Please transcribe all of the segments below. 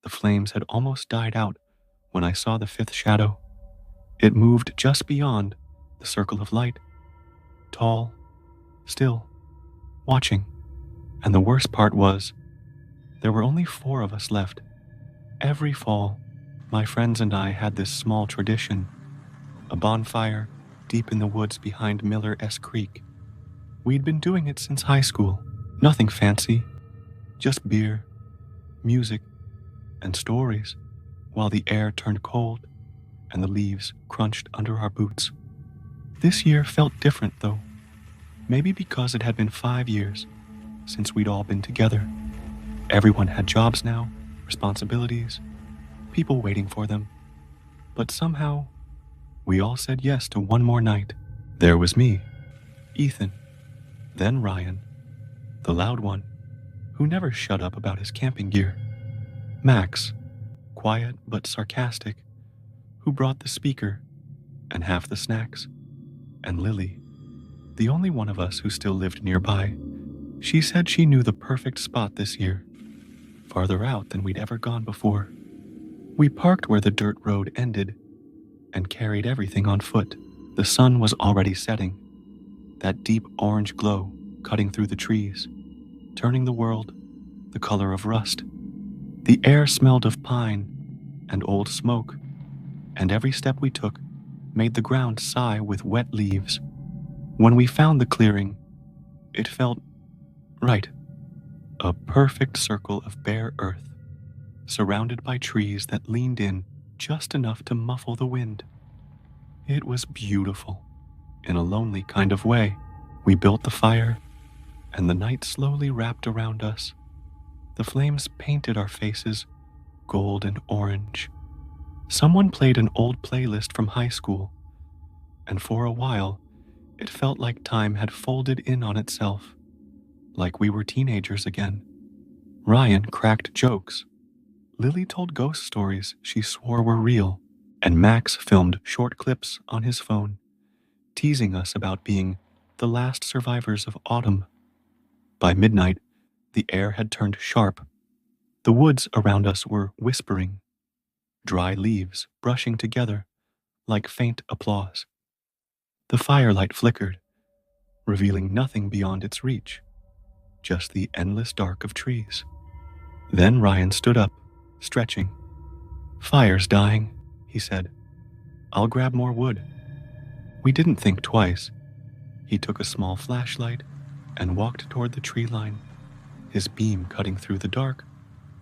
The flames had almost died out when I saw the fifth shadow. It moved just beyond the circle of light, tall, still, watching. And the worst part was, there were only 4 of us left. Every fall, my friends and I had this small tradition, a bonfire deep in the woods behind Miller S. Creek. We'd been doing it since high school. Nothing fancy, just beer, music, and stories, while the air turned cold and the leaves crunched under our boots. This year felt different, though. Maybe because it had been 5 years since we'd all been together. Everyone had jobs now, responsibilities, people waiting for them. But somehow, we all said yes to one more night. There was me, Ethan, then Ryan, the loud one, who never shut up about his camping gear. Max, quiet but sarcastic, who brought the speaker and half the snacks. And Lily, the only one of us who still lived nearby. She said she knew the perfect spot this year, farther out than we'd ever gone before. We parked where the dirt road ended and carried everything on foot. The sun was already setting, that deep orange glow cutting through the trees, turning the world the color of rust. The air smelled of pine and old smoke, and every step we took made the ground sigh with wet leaves. When we found the clearing, it felt right. A perfect circle of bare earth, surrounded by trees that leaned in just enough to muffle the wind. It was beautiful, in a lonely kind of way. We built the fire, and the night slowly wrapped around us. The flames painted our faces gold and orange. Someone played an old playlist from high school, and for a while, it felt like time had folded in on itself, like we were teenagers again. Ryan cracked jokes. Lily told ghost stories she swore were real, and Max filmed short clips on his phone, teasing us about being the last survivors of autumn. By midnight, the air had turned sharp. The woods around us were whispering, dry leaves brushing together like faint applause. The firelight flickered, revealing nothing beyond its reach, just the endless dark of trees. Then Ryan stood up, stretching. "Fire's dying," he said. "I'll grab more wood." We didn't think twice. He took a small flashlight and walked toward the tree line, his beam cutting through the dark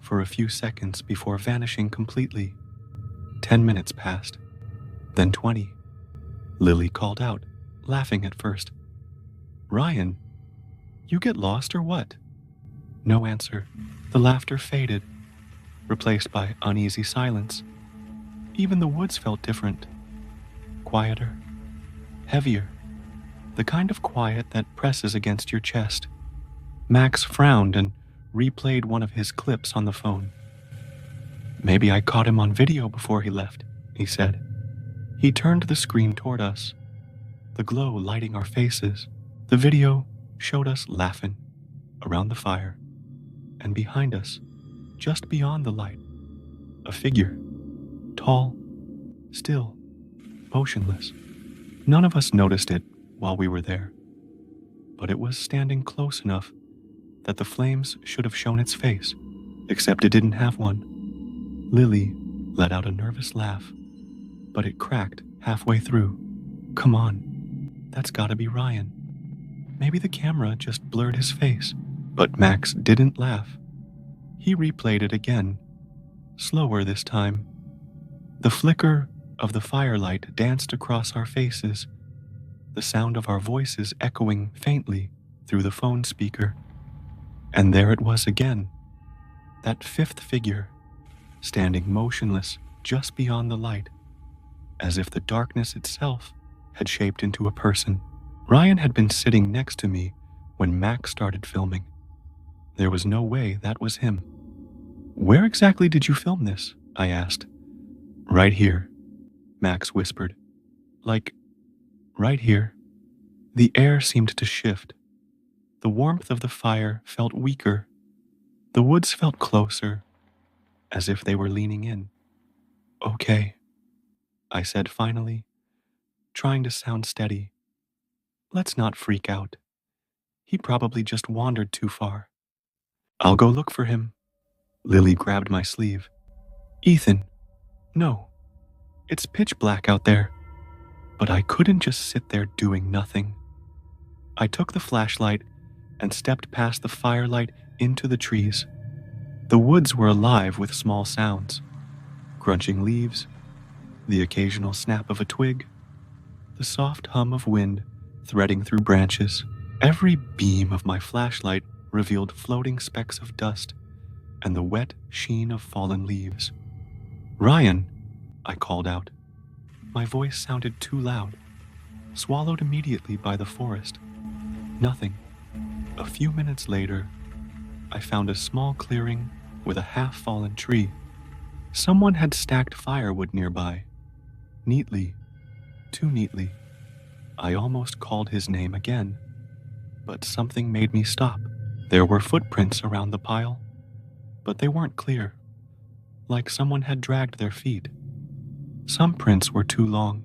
for a few seconds before vanishing completely. 10 minutes passed, then 20. Lily called out, laughing at first. "Ryan, you get lost or what?" No answer. The laughter faded, replaced by uneasy silence. Even the woods felt different. Quieter, heavier, the kind of quiet that presses against your chest. Max frowned and replayed one of his clips on the phone. "Maybe I caught him on video before he left," he said. He turned the screen toward us, the glow lighting our faces. The video showed us laughing around the fire, and behind us, just beyond the light, a figure, tall, still, motionless. None of us noticed it while we were there, but it was standing close enough that the flames should have shown its face, except it didn't have one. Lily let out a nervous laugh, but it cracked halfway through. "Come on, that's gotta be Ryan. Maybe the camera just blurred his face." But Max didn't laugh. He replayed it again, slower this time. The flicker of the firelight danced across our faces, the sound of our voices echoing faintly through the phone speaker. And there it was again, that fifth figure, standing motionless just beyond the light, as if the darkness itself had shaped into a person. Ryan had been sitting next to me when Max started filming. There was no way that was him. "Where exactly did you film this?" I asked. "Right here," Max whispered. "Like, right here." The air seemed to shift. The warmth of the fire felt weaker. The woods felt closer, as if they were leaning in. "Okay," I said finally, trying to sound steady. "Let's not freak out. He probably just wandered too far." "I'll go look for him." Lily grabbed my sleeve. "Ethan, no. It's pitch black out there." But I couldn't just sit there doing nothing. I took the flashlight and stepped past the firelight into the trees. The woods were alive with small sounds: crunching leaves, the occasional snap of a twig, the soft hum of wind threading through branches. Every beam of my flashlight revealed floating specks of dust and the wet sheen of fallen leaves. "Ryan," I called out. My voice sounded too loud, swallowed immediately by the forest. Nothing. A few minutes later, I found a small clearing with a half-fallen tree. Someone had stacked firewood nearby, neatly, too neatly. I almost called his name again, but something made me stop. There were footprints around the pile, but they weren't clear, like someone had dragged their feet. Some prints were too long,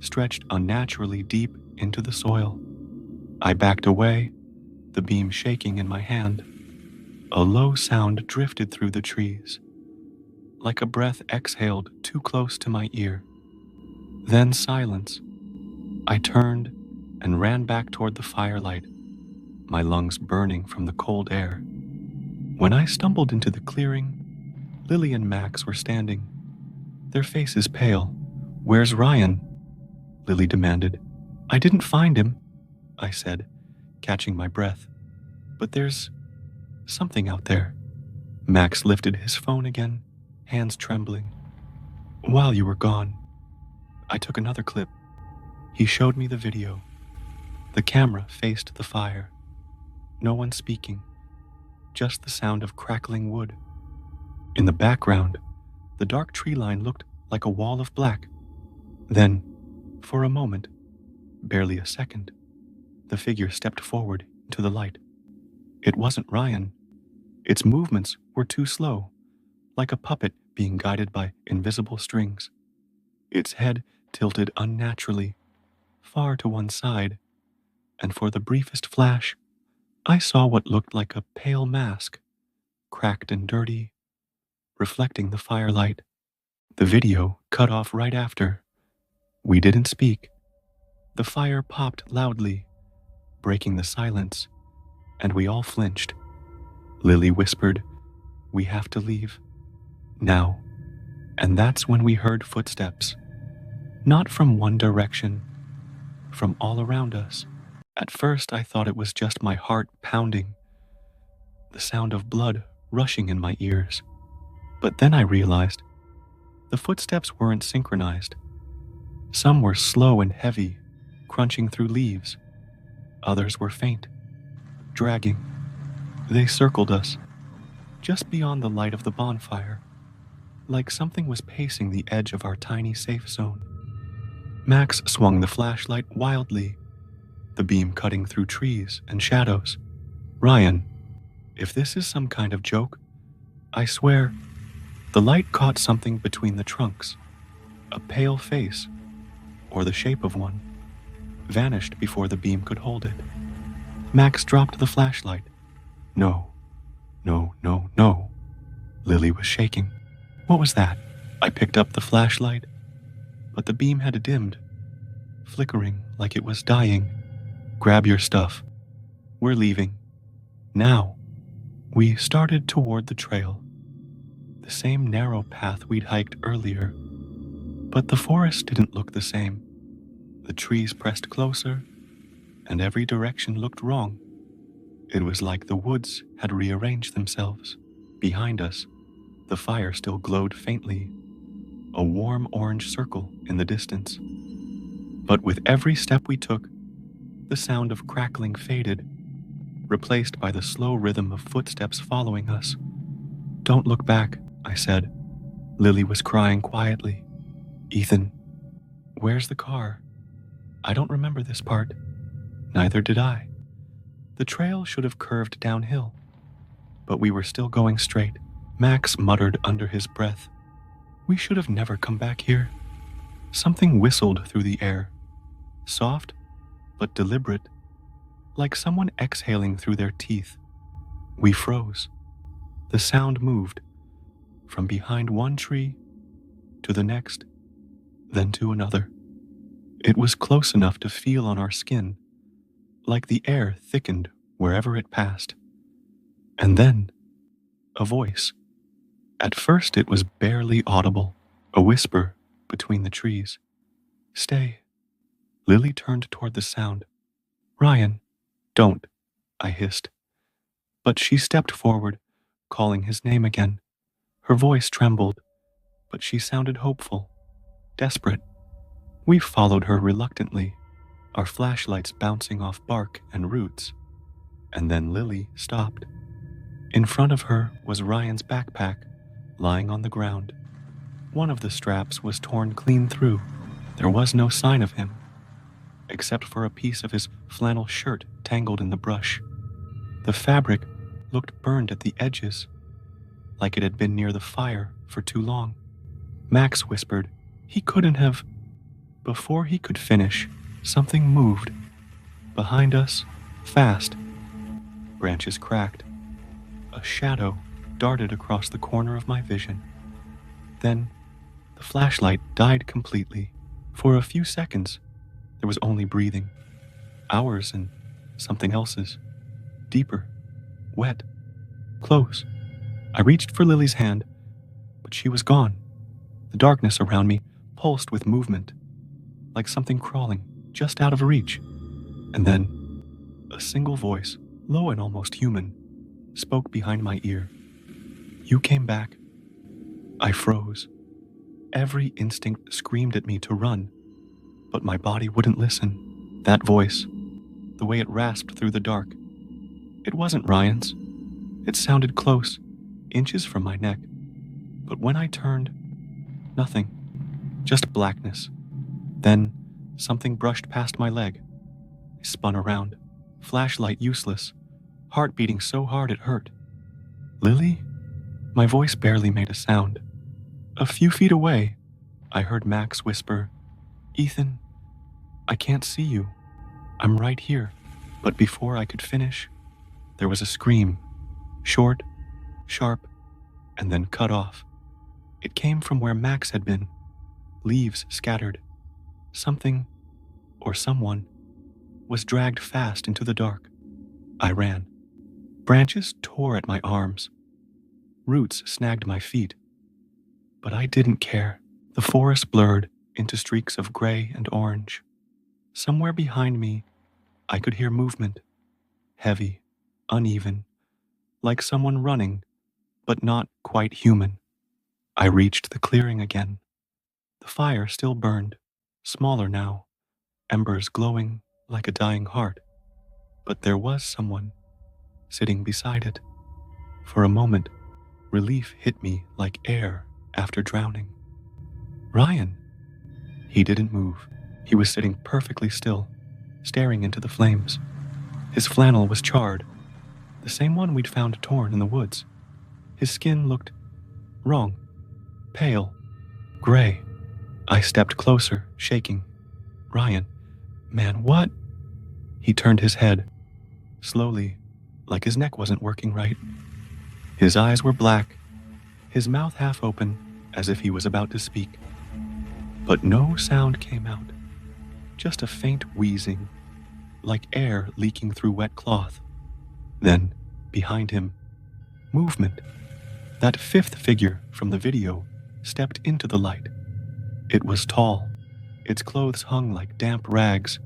stretched unnaturally deep into the soil. I backed away, the beam shaking in my hand. A low sound drifted through the trees, like a breath exhaled too close to my ear. Then silence. I turned and ran back toward the firelight, my lungs burning from the cold air. When I stumbled into the clearing, Lily and Max were standing, their faces pale. "Where's Ryan?" Lily demanded. "I didn't find him," I said, catching my breath. "But there's something out there." Max lifted his phone again, hands trembling. "While you were gone, I took another clip." He showed me the video. The camera faced the fire. No one speaking, just the sound of crackling wood. In the background, the dark tree line looked like a wall of black. Then, for a moment, barely a second, the figure stepped forward into the light. It wasn't Ryan. Its movements were too slow, like a puppet being guided by invisible strings. Its head tilted unnaturally, far to one side, and for the briefest flash, I saw what looked like a pale mask, cracked and dirty, reflecting the firelight. The video cut off right after. We didn't speak. The fire popped loudly, breaking the silence, and we all flinched. Lily whispered, "We have to leave. Now." And that's when we heard footsteps. Not from one direction, from all around us. At first I thought it was just my heart pounding, the sound of blood rushing in my ears. But then I realized the footsteps weren't synchronized. Some were slow and heavy, crunching through leaves. Others were faint, dragging. They circled us, just beyond the light of the bonfire, like something was pacing the edge of our tiny safe zone. Max swung the flashlight wildly, the beam cutting through trees and shadows. "Ryan, if this is some kind of joke, I swear." The light caught something between the trunks, a pale face, or the shape of one, vanished before the beam could hold it. Max dropped the flashlight. "No, no, no, no." Lily was shaking. "What was that?" I picked up the flashlight, but the beam had dimmed, flickering like it was dying. "Grab your stuff. We're leaving. Now." We started toward the trail, the same narrow path we'd hiked earlier, but the forest didn't look the same. The trees pressed closer, and every direction looked wrong. It was like the woods had rearranged themselves. Behind us, the fire still glowed faintly, a warm orange circle in the distance. But with every step we took, the sound of crackling faded, replaced by the slow rhythm of footsteps following us. "Don't look back," I said. Lily was crying quietly. "Ethan, where's the car?" I don't remember this part. Neither did I. The trail should have curved downhill, but we were still going straight. Max muttered under his breath, "We should have never come back here." Something whistled through the air, soft but deliberate, like someone exhaling through their teeth. We froze. The sound moved from behind one tree to the next, then to another. It was close enough to feel on our skin, like the air thickened wherever it passed. And then, a voice. At first it was barely audible, a whisper between the trees. "Stay." Lily turned toward the sound. "Ryan, don't," I hissed. But she stepped forward, calling his name again. Her voice trembled, but she sounded hopeful, desperate. We followed her reluctantly, our flashlights bouncing off bark and roots. And then Lily stopped. In front of her was Ryan's backpack, lying on the ground. One of the straps was torn clean through. There was no sign of him, except for a piece of his flannel shirt tangled in the brush. The fabric looked burned at the edges, like it had been near the fire for too long. Max whispered, "He couldn't have..." Before he could finish, something moved. Behind us, fast. Branches cracked. A shadow darted across the corner of my vision. Then, the flashlight died completely. For a few seconds, there was only breathing. Ours and something else's. Deeper, wet, close. I reached for Lily's hand, but she was gone. The darkness around me pulsed with movement, like something crawling just out of reach. And then, a single voice, low and almost human, spoke behind my ear. "You came back." I froze. Every instinct screamed at me to run, but my body wouldn't listen. That voice, the way it rasped through the dark, it wasn't Ryan's. It sounded close, inches from my neck. But when I turned, nothing, just blackness. Then, something brushed past my leg. I spun around, flashlight useless, heart beating so hard it hurt. "Lily?" My voice barely made a sound. A few feet away, I heard Max whisper, "Ethan, I can't see you. I'm right here." But before I could finish, there was a scream, short, sharp, and then cut off. It came from where Max had been. Leaves scattered. Something, or someone, was dragged fast into the dark. I ran. Branches tore at my arms. Roots snagged my feet. But I didn't care. The forest blurred into streaks of gray and orange. Somewhere behind me, I could hear movement. Heavy, uneven, like someone running, but not quite human. I reached the clearing again. The fire still burned, smaller now, embers glowing like a dying heart. But there was someone sitting beside it. For a moment, relief hit me like air after drowning. "Ryan." He didn't move. He was sitting perfectly still, staring into the flames. His flannel was charred, the same one we'd found torn in the woods. His skin looked wrong, pale, gray. I stepped closer, shaking. "Ryan, man, what?" He turned his head, slowly, like his neck wasn't working right. His eyes were black, his mouth half open, as if he was about to speak. But no sound came out, just a faint wheezing, like air leaking through wet cloth. Then, behind him, movement. That fifth figure from the video stepped into the light. It was tall. Its clothes hung like damp rags.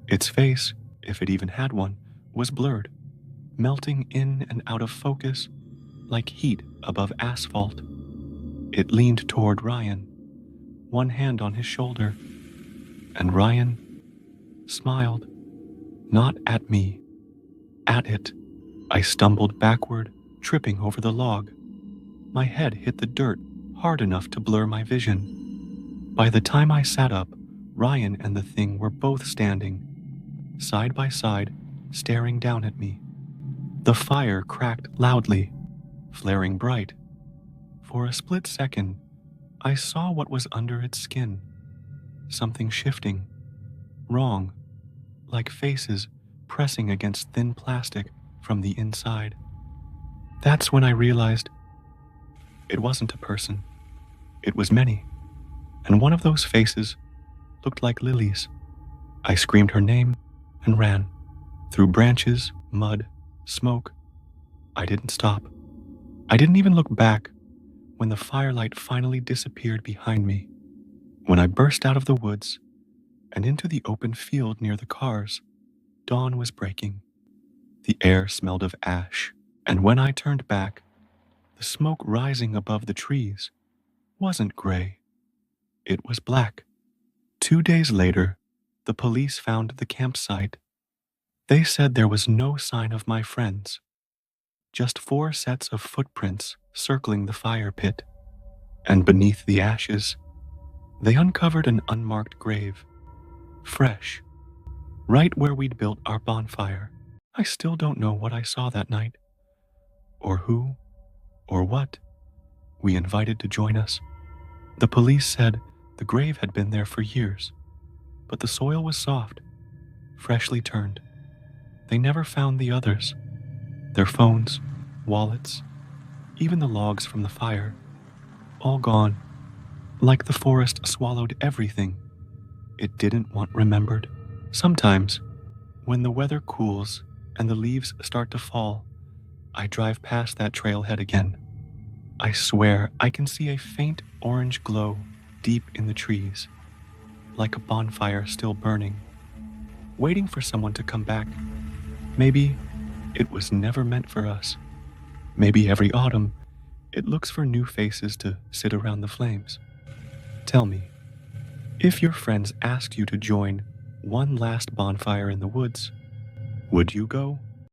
Its face, if it even had one, was blurred, melting in and out of focus like heat above asphalt. It leaned toward Ryan, one hand on his shoulder, and Ryan smiled, not at me, at it. I stumbled backward, tripping over the log. My head hit the dirt hard enough to blur my vision. By the time I sat up, Ryan and the thing were both standing, side by side, staring down at me. The fire cracked loudly, flaring bright, For a split second, I saw what was under its skin. Something shifting, wrong, like faces pressing against thin plastic from the inside. That's when I realized it wasn't a person. It was many. And one of those faces looked like Lily's. I screamed her name and ran. Through branches, mud, smoke. I didn't stop. I didn't even look back when the firelight finally disappeared behind me. When I burst out of the woods and into the open field near the cars, dawn was breaking. The air smelled of ash, and when I turned back, the smoke rising above the trees wasn't gray. It was black. 2 days later, the police found the campsite. They said there was no sign of my friends, just 4 sets of footprints circling the fire pit. And beneath the ashes, they uncovered an unmarked grave, fresh, right where we'd built our bonfire. I still don't know what I saw that night, or who, or what we invited to join us. The police said the grave had been there for years, but the soil was soft, freshly turned. They never found the others. Their phones, wallets, even the logs from the fire, all gone, like the forest swallowed everything it didn't want remembered. Sometimes, when the weather cools and the leaves start to fall, I drive past that trailhead again. I swear I can see a faint orange glow deep in the trees, like a bonfire still burning, waiting for someone to come back. Maybe it was never meant for us. Maybe every autumn it looks for new faces to sit around the flames. Tell me, if your friends asked you to join one last bonfire in the woods, would you go?